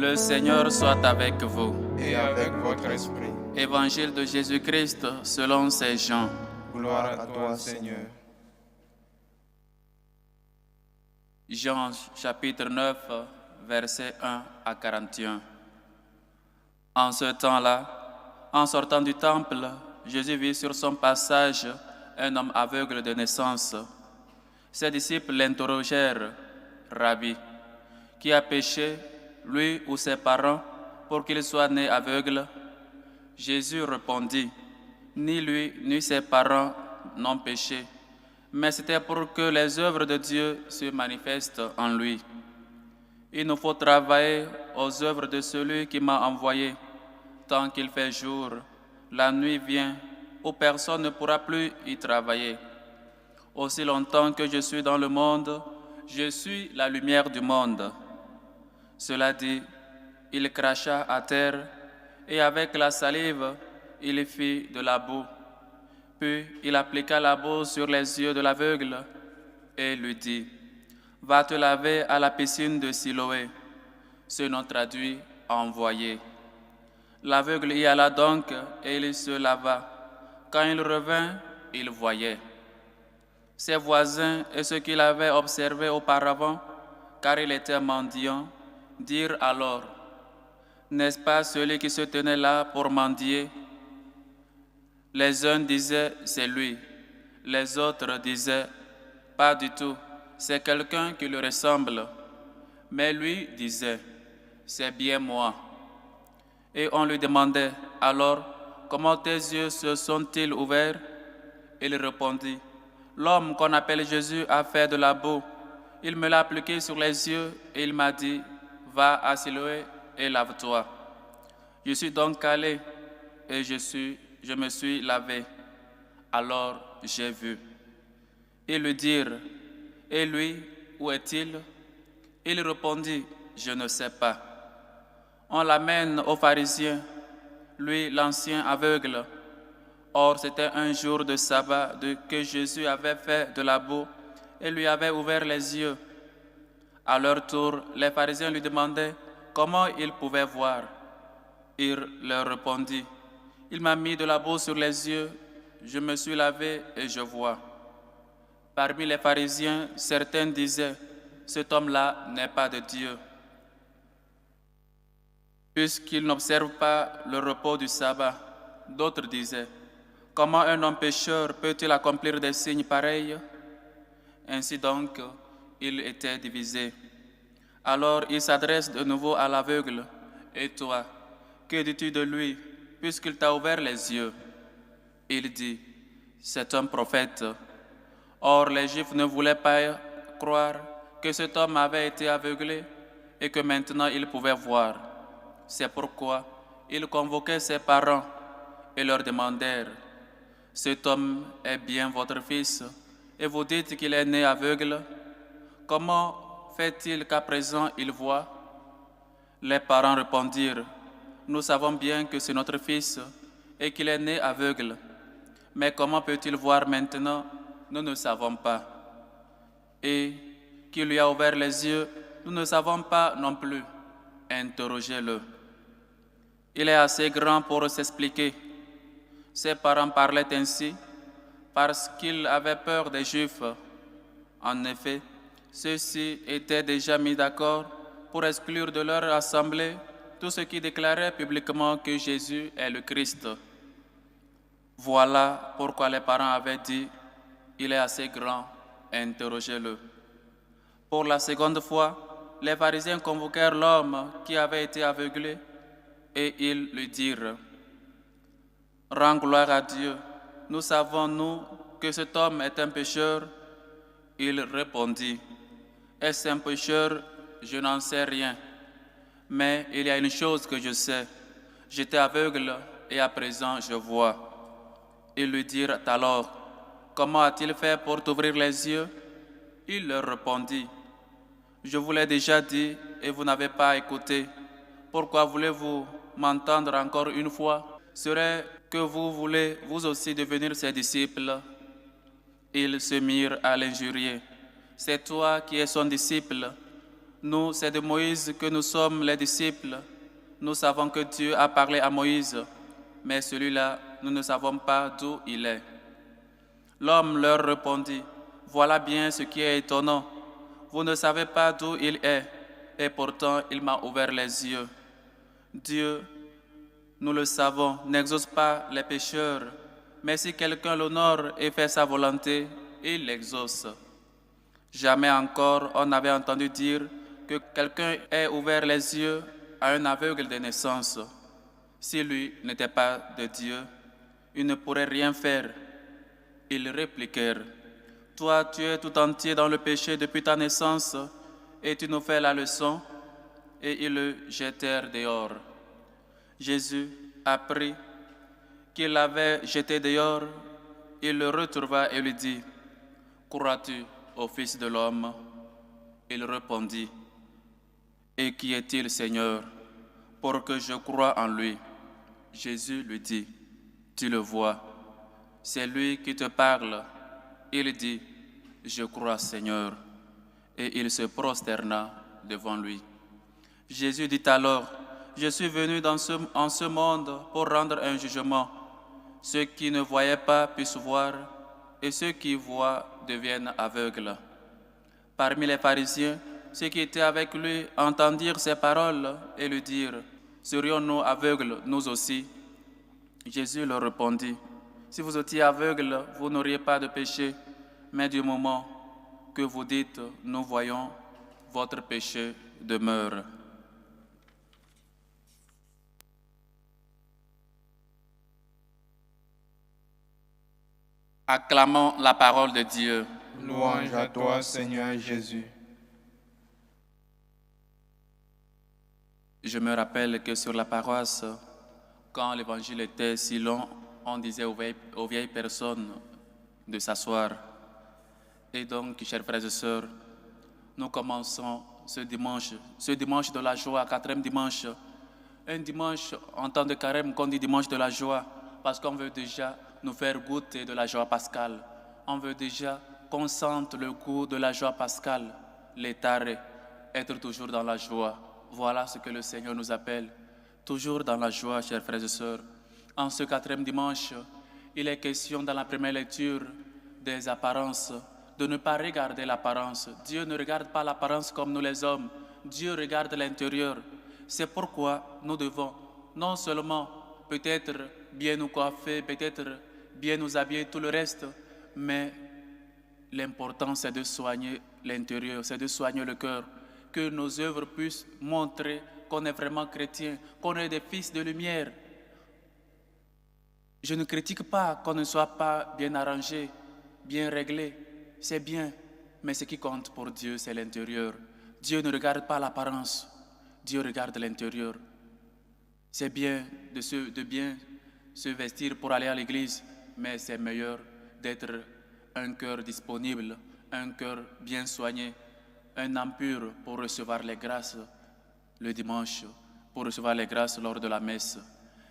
Le Seigneur soit avec vous. Et avec votre esprit. Évangile de Jésus-Christ selon saint Jean. Gloire à toi, Seigneur. Jean chapitre 9, versets 1 à 41. En ce temps-là, en sortant du temple, Jésus vit sur son passage un homme aveugle de naissance. Ses disciples l'interrogèrent: Rabbi, qui a péché, lui ou ses parents, pour qu'il soit né aveugle? Jésus répondit: Ni lui ni ses parents n'ont péché, mais c'était pour que les œuvres de Dieu se manifestent en lui. Il nous faut travailler aux œuvres de celui qui m'a envoyé. Tant qu'il fait jour, la nuit vient où personne ne pourra plus y travailler. Aussi longtemps que je suis dans le monde, je suis la lumière du monde. Cela dit, il cracha à terre et avec la salive, il fit de la boue. Puis il appliqua la boue sur les yeux de l'aveugle et lui dit: Va te laver à la piscine de Siloé. Ce nom traduit envoyé. L'aveugle y alla donc et il se lava. Quand il revint, il voyait. Ses voisins et ceux qui l'avaient observé auparavant, car il était mendiant, dirent alors: N'est-ce pas celui qui se tenait là pour mendier? Les uns disaient: C'est lui. Les autres disaient: Pas du tout, c'est quelqu'un qui lui ressemble. Mais lui disait: C'est bien moi. Et on lui demandait: Alors, comment tes yeux se sont-ils ouverts? Il répondit: L'homme qu'on appelle Jésus a fait de la boue. Il me l'a appliqué sur les yeux et il m'a dit: Va à Siloé et lave-toi. Je suis donc allé et je me suis lavé. Alors j'ai vu. Ils lui dirent: Et lui, où est-il? Il répondit: Je ne sais pas. On l'amène aux pharisiens, lui l'ancien aveugle. Or c'était un jour de sabbat que Jésus avait fait de la boue et lui avait ouvert les yeux. À leur tour, les pharisiens lui demandaient comment il pouvait voir. Il leur répondit: Il m'a mis de la boue sur les yeux, je me suis lavé et je vois. Parmi les pharisiens, certains disaient: Cet homme-là n'est pas de Dieu, puisqu'il n'observe pas le repos du sabbat. D'autres disaient: Comment un homme pécheur peut-il accomplir des signes pareils? Ainsi donc, il était divisé. Alors il s'adresse de nouveau à l'aveugle: Et toi, que dis-tu de lui, puisqu'il t'a ouvert les yeux? Il dit: C'est un prophète. Or les Juifs ne voulaient pas croire que cet homme avait été aveuglé et que maintenant il pouvait voir. C'est pourquoi ils convoquaient ses parents et leur demandèrent: Cet homme est bien votre fils, et vous dites qu'il est né aveugle? Comment fait-il qu'à présent il voit? Les parents répondirent: Nous savons bien que c'est notre fils et qu'il est né aveugle. Mais comment peut-il voir maintenant? Nous ne savons pas. Et qui lui a ouvert les yeux? Nous ne savons pas non plus. Interrogez-le. Il est assez grand pour s'expliquer. Ses parents parlaient ainsi parce qu'ils avaient peur des Juifs. En effet, ceux-ci étaient déjà mis d'accord pour exclure de leur assemblée tous ceux qui déclaraient publiquement que Jésus est le Christ. Voilà pourquoi les parents avaient dit: Il est assez grand, interrogez-le. Pour la seconde fois, les pharisiens convoquèrent l'homme qui avait été aveuglé et ils lui dirent: Rends gloire à Dieu. Nous savons, nous, que cet homme est un pécheur. Il répondit: Est-ce un pécheur? Je n'en sais rien. Mais il y a une chose que je sais. J'étais aveugle et à présent je vois. Ils lui dirent alors: Comment a-t-il fait pour t'ouvrir les yeux? Il leur répondit: Je vous l'ai déjà dit et vous n'avez pas écouté. Pourquoi voulez-vous m'entendre encore une fois? Serait que vous voulez vous aussi devenir ses disciples? Ils se mirent à l'injurier. C'est toi qui es son disciple. Nous, c'est de Moïse que nous sommes les disciples. Nous savons que Dieu a parlé à Moïse, mais celui-là, nous ne savons pas d'où il est. » L'homme leur répondit, « Voilà bien ce qui est étonnant. Vous ne savez pas d'où il est, et pourtant il m'a ouvert les yeux. Dieu, nous le savons, n'exauce pas les pécheurs, mais si quelqu'un l'honore et fait sa volonté, il l'exauce. Jamais encore on n'avait entendu dire que quelqu'un ait ouvert les yeux à un aveugle de naissance. Si lui n'était pas de Dieu, il ne pourrait rien faire. » Ils répliquèrent, « Toi, tu es tout entier dans le péché depuis ta naissance, et tu nous fais la leçon. » Et ils le jetèrent dehors. Jésus apprit qu'il l'avait jeté dehors. Il le retrouva et lui dit, « Crois-tu au Fils de l'homme » Il répondit, « Et qui est-il, Seigneur, pour que je croie en lui ?» Jésus lui dit, « Tu le vois, c'est lui qui te parle. » Il dit, « Je crois, Seigneur. » Et il se prosterna devant lui. Jésus dit alors, « Je suis venu en ce monde pour rendre un jugement. Ceux qui ne voyaient pas puissent voir, et ceux qui voient deviennent aveugles. » Parmi les pharisiens, ceux qui étaient avec lui entendirent ces paroles et lui dirent, « Serions-nous aveugles, nous aussi ?» Jésus leur répondit, « Si vous étiez aveugles, vous n'auriez pas de péché, mais du moment que vous dites, nous voyons, votre péché demeure. » Acclamons la parole de Dieu. Louange à toi, Seigneur Jésus. Je me rappelle que sur la paroisse, quand l'évangile était si long, on disait aux vieilles personnes de s'asseoir. Et donc, chers frères et sœurs, nous commençons ce dimanche de la joie, 4e dimanche. Un dimanche en temps de carême qu'on dit dimanche de la joie, parce qu'on veut déjà nous faire goûter de la joie pascale. On veut déjà qu'on sente le goût de la joie pascale, les tarés, être toujours dans la joie. Voilà ce que le Seigneur nous appelle, toujours dans la joie, chers frères et sœurs. En ce 4e dimanche, il est question dans la première lecture des apparences, de ne pas regarder l'apparence. Dieu ne regarde pas l'apparence comme nous les hommes, Dieu regarde l'intérieur. C'est pourquoi nous devons non seulement peut-être bien nous coiffer, peut-être bien nous habiller, tout le reste, mais l'important c'est de soigner l'intérieur, c'est de soigner le cœur, que nos œuvres puissent montrer qu'on est vraiment chrétien, qu'on est des fils de lumière. Je ne critique pas qu'on ne soit pas bien arrangé, bien réglé, c'est bien, mais ce qui compte pour Dieu, c'est l'intérieur. Dieu ne regarde pas l'apparence, Dieu regarde l'intérieur. C'est bien de bien se vestir pour aller à l'église, mais c'est meilleur d'être un cœur disponible, un cœur bien soigné, un âme pure pour recevoir les grâces le dimanche, pour recevoir les grâces lors de la messe.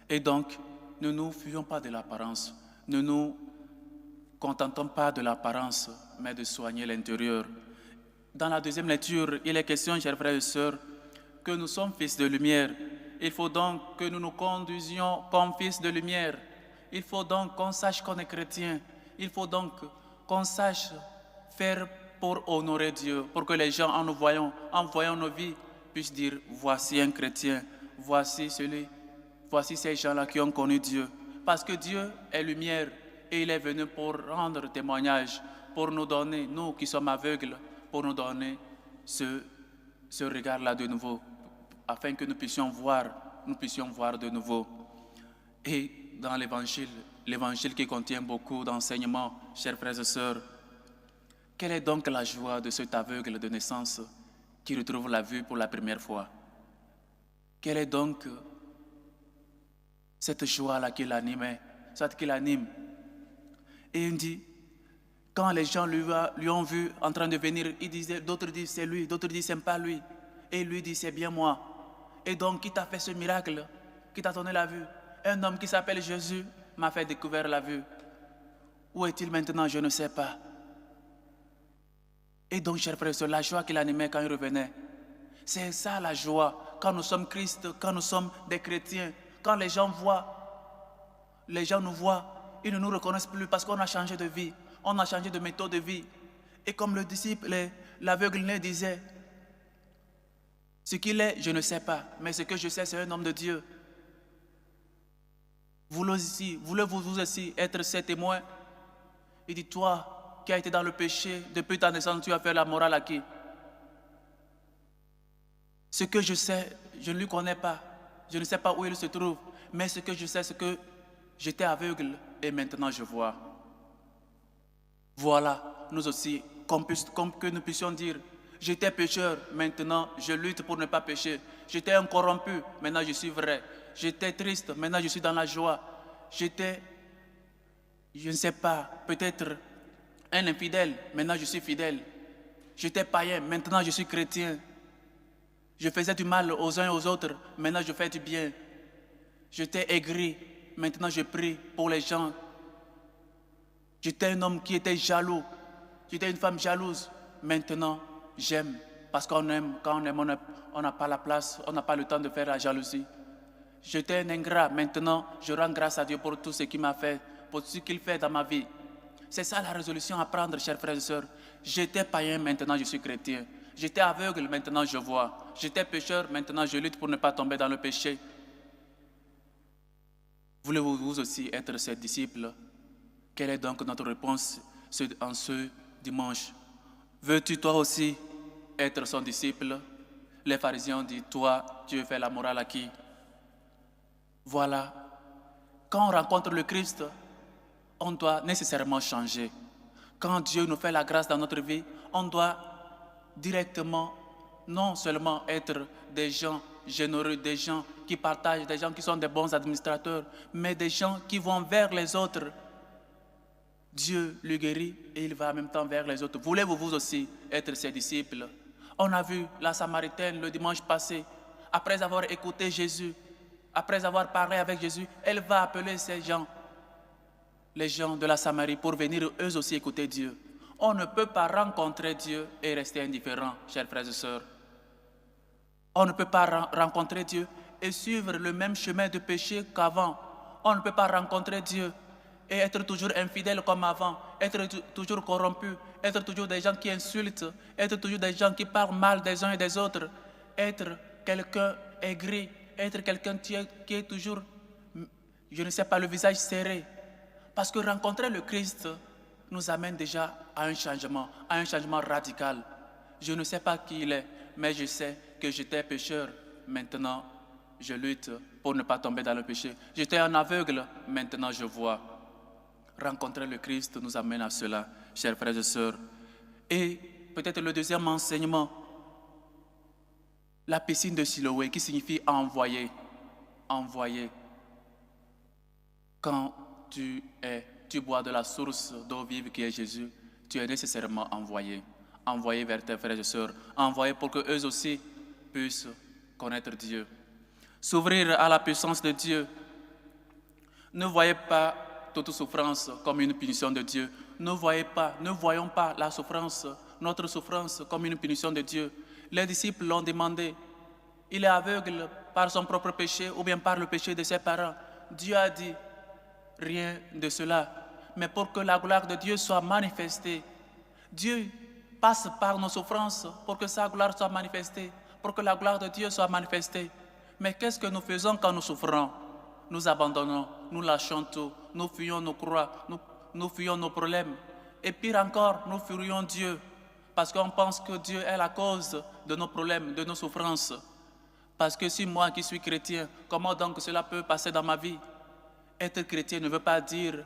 Et donc, ne nous fuyons pas de l'apparence, ne nous contentons pas de l'apparence, mais de soigner l'intérieur. Dans la 2e lecture, il est question, chers frères et sœurs, que nous sommes fils de lumière. Il faut donc que nous nous conduisions comme fils de lumière. Il faut donc qu'on sache qu'on est chrétien. Il faut donc qu'on sache faire pour honorer Dieu, pour que les gens, en nous voyant, en voyant nos vies, puissent dire, voici un chrétien, voici ces gens-là qui ont connu Dieu. Parce que Dieu est lumière et il est venu pour rendre témoignage, pour nous donner, nous qui sommes aveugles, pour nous donner ce regard-là de nouveau, afin que nous puissions voir de nouveau. Et dans l'évangile qui contient beaucoup d'enseignements, chers frères et sœurs, quelle est donc la joie de cet aveugle de naissance qui retrouve la vue pour la première fois? Quelle est donc cette joie-là qui l'animait, soit qui l'anime? Et il dit, quand les gens lui ont vu en train de venir, d'autres disent c'est lui, d'autres disent c'est pas lui. Et lui dit c'est bien moi. Et donc qui t'a fait ce miracle, qui t'a donné la vue? Un homme qui s'appelle Jésus m'a fait découvrir la vue. Où est-il maintenant? Je ne sais pas. Et donc, chers frères et sœurs, la joie qu'il animait quand il revenait, C'est ça la joie, quand nous sommes Christ, quand nous sommes des chrétiens, quand les gens nous voient, ils ne nous reconnaissent plus parce qu'on a changé de vie, on a changé de méthode de vie. Et comme le disciple, l'aveugle né disait, ce qu'il est, je ne sais pas, mais ce que je sais, c'est un homme de Dieu. Voulez-vous vous aussi être ces témoins? Il dit, toi qui as été dans le péché, depuis ta naissance, tu as fait la morale à qui? Ce que je sais, je ne lui connais pas. Je ne sais pas où il se trouve. Mais ce que je sais, c'est que j'étais aveugle et maintenant je vois. Voilà, nous aussi, comme que nous puissions dire, j'étais pécheur, maintenant je lutte pour ne pas pécher. J'étais un corrompu, maintenant je suis vrai. J'étais triste, maintenant je suis dans la joie. J'étais, je ne sais pas, peut-être un infidèle, maintenant je suis fidèle. J'étais païen, maintenant je suis chrétien. Je faisais du mal aux uns et aux autres, maintenant je fais du bien. J'étais aigri, maintenant je prie pour les gens. J'étais un homme qui était jaloux, j'étais une femme jalouse, maintenant j'aime. Parce qu'on aime, quand on aime, on n'a pas la place, on n'a pas le temps de faire la jalousie. J'étais un ingrat, maintenant je rends grâce à Dieu pour tout ce qu'il m'a fait, pour ce qu'il fait dans ma vie. C'est ça la résolution à prendre, chers frères et sœurs. J'étais païen, maintenant je suis chrétien. J'étais aveugle, maintenant je vois. J'étais pécheur, maintenant je lutte pour ne pas tomber dans le péché. Voulez-vous vous aussi être ses disciples? Quelle est donc notre réponse en ce dimanche? Veux-tu toi aussi être son disciple? Les pharisiens ont dit, toi, tu veux faire la morale à qui? Voilà. Quand on rencontre le Christ, on doit nécessairement changer. Quand Dieu nous fait la grâce dans notre vie, on doit directement, non seulement être des gens généreux, des gens qui partagent, des gens qui sont des bons administrateurs, mais des gens qui vont vers les autres. Dieu le guérit et il va en même temps vers les autres. Voulez-vous vous aussi être ses disciples? On a vu la Samaritaine le dimanche passé, après avoir écouté Jésus, après avoir parlé avec Jésus, elle va appeler ces gens, les gens de la Samarie, pour venir eux aussi écouter Dieu. On ne peut pas rencontrer Dieu et rester indifférent, chers frères et sœurs. On ne peut pas rencontrer Dieu et suivre le même chemin de péché qu'avant. On ne peut pas rencontrer Dieu et être toujours infidèle comme avant, être toujours corrompu, être toujours des gens qui insultent, être toujours des gens qui parlent mal des uns et des autres, être quelqu'un aigri, être quelqu'un qui est toujours, je ne sais pas, le visage serré. Parce que rencontrer le Christ nous amène déjà à un changement radical. Je ne sais pas qui il est, mais je sais que j'étais pécheur. Maintenant, je lutte pour ne pas tomber dans le péché. J'étais un aveugle, maintenant je vois. Rencontrer le Christ nous amène à cela, chers frères et sœurs. Et peut-être le deuxième enseignement, la piscine de Siloé, qui signifie envoyer. Envoyer. Quand tu bois de la source d'eau vive qui est Jésus, tu es nécessairement envoyé. Envoyé vers tes frères et sœurs. Envoyé pour qu'eux aussi puissent connaître Dieu. S'ouvrir à la puissance de Dieu. Ne voyez pas toute souffrance comme une punition de Dieu. Ne voyons pas la souffrance, notre souffrance comme une punition de Dieu. Les disciples l'ont demandé. Il est aveugle par son propre péché ou bien par le péché de ses parents. Dieu a dit, rien de cela. Mais pour que la gloire de Dieu soit manifestée, Dieu passe par nos souffrances pour que sa gloire soit manifestée, pour que la gloire de Dieu soit manifestée. Mais qu'est-ce que nous faisons quand nous souffrons? Nous abandonnons, nous lâchons tout, nous fuyons nos croix, nous fuyons nos problèmes. Et pire encore, nous fuyons Dieu, parce qu'on pense que Dieu est la cause de nos problèmes, de nos souffrances. Parce que si moi qui suis chrétien, comment donc cela peut passer dans ma vie? Être chrétien ne veut pas dire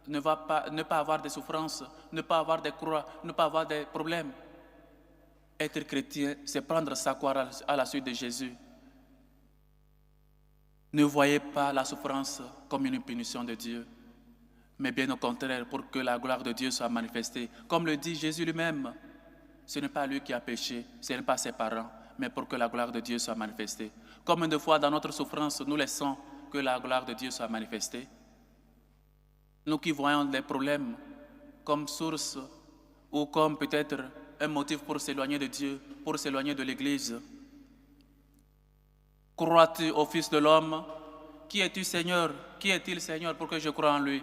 ne pas avoir de souffrances, ne pas avoir de croix, ne pas avoir de problèmes. Être chrétien, c'est prendre sa croix à la suite de Jésus. Ne voyez pas la souffrance comme une punition de Dieu, mais bien au contraire, pour que la gloire de Dieu soit manifestée. Comme le dit Jésus lui-même, ce n'est pas lui qui a péché, ce n'est pas ses parents, mais pour que la gloire de Dieu soit manifestée. Combien de fois dans notre souffrance, nous laissons que la gloire de Dieu soit manifestée? Nous qui voyons des problèmes comme source ou comme peut-être un motif pour s'éloigner de Dieu, pour s'éloigner de l'Église, Crois-tu au Fils de l'homme? Qui es-tu, Seigneur? Qui est-il, Seigneur, pour que je croie en lui?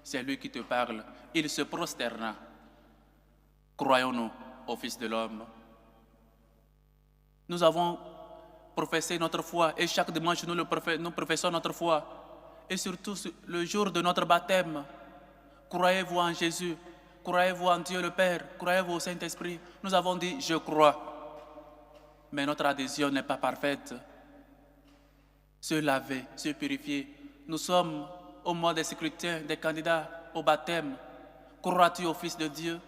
C'est lui qui te parle. Il se prosterna. Croyons-nous au Fils de l'homme? Nous avons professé notre foi et chaque dimanche nous professons notre foi. Et surtout le jour de notre baptême, croyez-vous en Jésus? Croyez-vous en Dieu le Père? Croyez-vous au Saint-Esprit? Nous avons dit « je crois ». Mais notre adhésion n'est pas parfaite. Se laver, se purifier. Nous sommes au mois des scrutins, des candidats au baptême. Crois-tu au Fils de Dieu?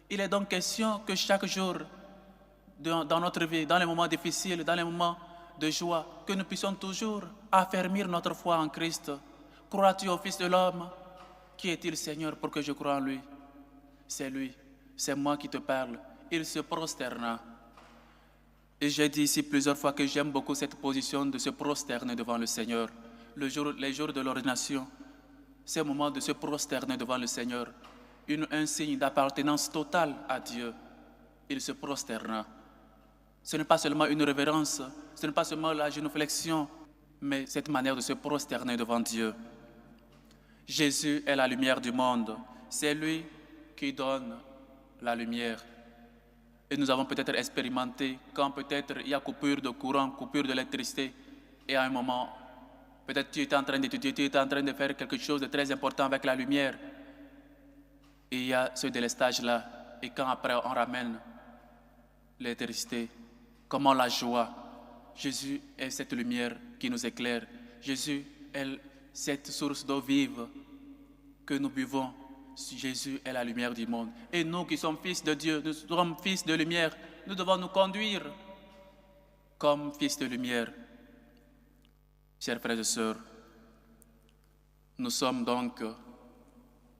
Il est donc question que chaque jour, dans notre vie, dans les moments difficiles, dans les moments de joie, que nous puissions toujours affermir notre foi en Christ. Crois-tu au Fils de l'homme? Qui est-il, Seigneur, pour que je croie en lui? C'est lui, c'est moi qui te parle. Il se prosterna. Et j'ai dit ici plusieurs fois que j'aime beaucoup cette position de se prosterner devant le Seigneur. Les jours de l'ordination, c'est le moment de se prosterner devant le Seigneur. Un signe d'appartenance totale à Dieu. Il se prosterna. Ce n'est pas seulement une révérence, ce n'est pas seulement la génuflexion, mais cette manière de se prosterner devant Dieu. Jésus est la lumière du monde. C'est lui qui donne la lumière. Et nous avons peut-être expérimenté quand peut-être il y a coupure de courant, coupure d'électricité, et à un moment, peut-être tu étais en train d'étudier, tu étais en train de faire quelque chose de très important avec la lumière. Et il y a ce délestage-là, et quand après on ramène l'électricité, comment la joie. Jésus est cette lumière qui nous éclaire. Jésus est cette source d'eau vive que nous buvons. Jésus est la lumière du monde. Et nous qui sommes fils de Dieu, nous sommes fils de lumière, nous devons nous conduire comme fils de lumière. Chers frères et sœurs, nous sommes donc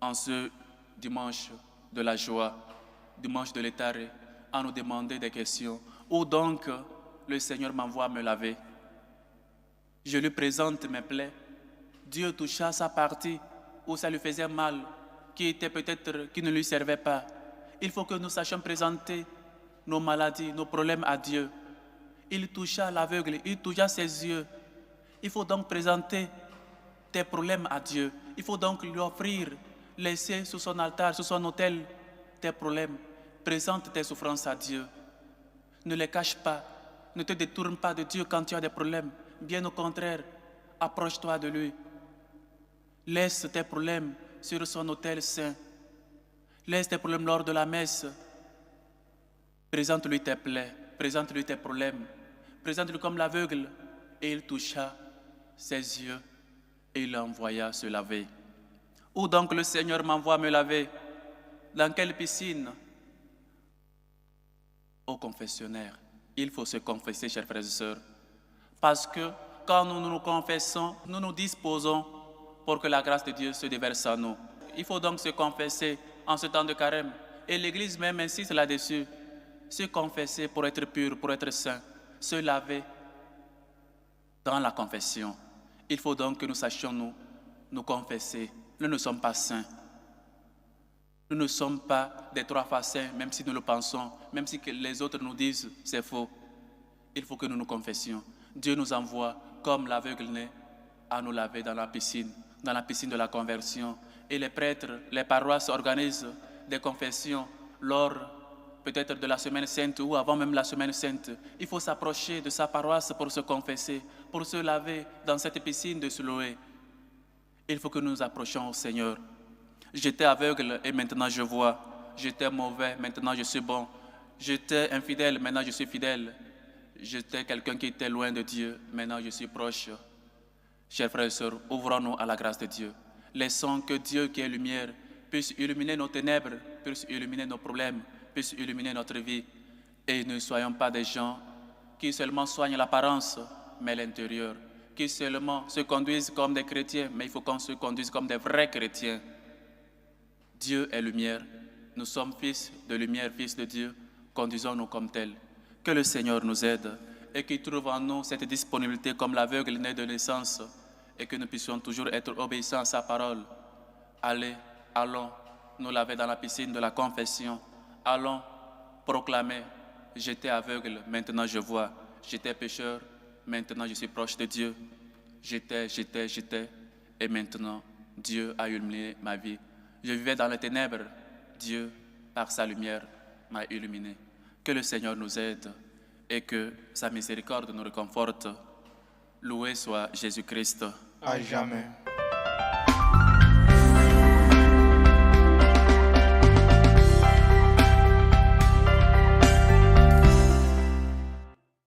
en ce dimanche de la joie, dimanche de l'étaré, à nous demander des questions. Où donc le Seigneur m'envoie me laver? Je lui présente mes plaies. Dieu toucha sa partie où ça lui faisait mal, qui ne lui servait pas. Il faut que nous sachions présenter nos maladies, nos problèmes à Dieu. Il toucha l'aveugle, il toucha ses yeux. Il faut donc présenter tes problèmes à Dieu. Il faut donc lui offrir, laisser sur son altar, sur son autel, tes problèmes. Présente tes souffrances à Dieu. Ne les cache pas. Ne te détourne pas de Dieu quand tu as des problèmes. Bien au contraire, approche-toi de lui. Laisse tes problèmes sur son autel saint. Laisse tes problèmes lors de la messe. Présente-lui tes plaies, présente-lui tes problèmes. Présente-lui comme l'aveugle. Et il toucha ses yeux et il l'envoya se laver. Où donc le Seigneur m'envoie me laver? Dans quelle piscine? Au confessionnaire. Il faut se confesser, chers frères et sœurs. Parce que quand nous nous confessons, nous nous disposons pour que la grâce de Dieu se déverse en nous. Il faut donc se confesser en ce temps de carême. Et l'Église même insiste là-dessus. Se confesser pour être pur, pour être saint. Se laver dans la confession. Il faut donc que nous sachions nous confesser. Nous ne sommes pas saints. Nous ne sommes pas des 3 fois saints, même si nous le pensons, même si les autres nous disent c'est faux. Il faut que nous nous confessions. Dieu nous envoie, comme l'aveugle-né, à nous laver dans la piscine de la conversion. Et les prêtres, les paroisses organisent des confessions lors peut-être de la semaine sainte ou avant même la semaine sainte. Il faut s'approcher de sa paroisse pour se confesser, pour se laver dans cette piscine de Siloé. Il faut que nous nous approchions au Seigneur. J'étais aveugle et maintenant je vois. J'étais mauvais, maintenant je suis bon. J'étais infidèle, maintenant je suis fidèle. J'étais quelqu'un qui était loin de Dieu, maintenant je suis proche. Chers frères et sœurs, ouvrons-nous à la grâce de Dieu. Laissons que Dieu qui est lumière puisse illuminer nos ténèbres, puisse illuminer nos problèmes, puisse illuminer notre vie. Et ne soyons pas des gens qui seulement soignent l'apparence, mais l'intérieur. Qui seulement se conduisent comme des chrétiens, mais il faut qu'on se conduise comme des vrais chrétiens. Dieu est lumière. Nous sommes fils de lumière, fils de Dieu. Conduisons-nous comme tels. Que le Seigneur nous aide et qu'il trouve en nous cette disponibilité comme l'aveugle né de naissance et que nous puissions toujours être obéissants à sa parole. Allons nous laver dans la piscine de la confession. Allons proclamer, j'étais aveugle, maintenant je vois. J'étais pécheur, maintenant je suis proche de Dieu. J'étais, et maintenant Dieu a illuminé ma vie. Je vivais dans les ténèbres, Dieu, par sa lumière, m'a illuminé. Que le Seigneur nous aide et que sa miséricorde nous réconforte. Loué soit Jésus-Christ. À jamais.